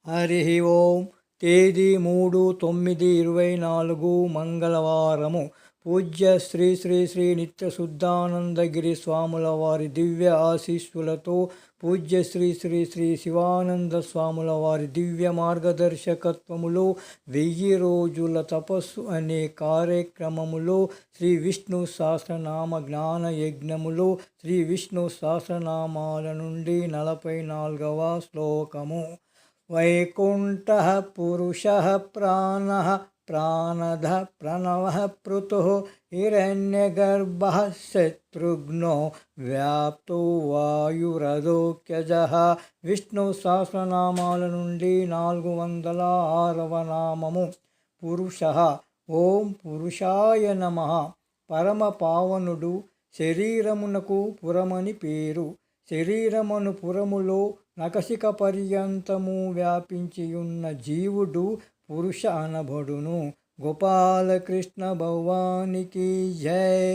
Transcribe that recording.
హరి ఓం. తేదీ 3/9/24 మంగళవారము. పూజ్య శ్రీ శ్రీ శ్రీ నిత్య శుద్ధానందగిరి స్వాముల వారి దివ్య ఆశీస్సులతో పూజ్య శ్రీ శ్రీ శ్రీ శివానంద స్వాముల వారి దివ్య మార్గదర్శకత్వములో 1000 రోజుల తపస్సు అనే కార్యక్రమములో శ్రీ విష్ణు సహస్రనామ జ్ఞాన యజ్ఞములో శ్రీ విష్ణు సహస్రనామాల నుండి 44వ శ్లోకము. వైకుంఠః పురుషః ప్రాణః ప్రాణదః ప్రణవః పృతుః హిరణ్యగర్భః శత్రుఘ్నో వ్యాప్తో వాయురధోక్షజః. విష్ణు సహస్రనామాల నుండి 406వ నామము. పురుషః. ఓం పురుషాయ నమః. పరమ పావనుడు. శరీరమునకు పురమని పేరు. శరీరమును పురములో నఖశిఖ పర్యంతము వ్యాపించియున్న జీవుడు పురుష అనబడును. గోపాలకృష్ణ భగవానికి జై.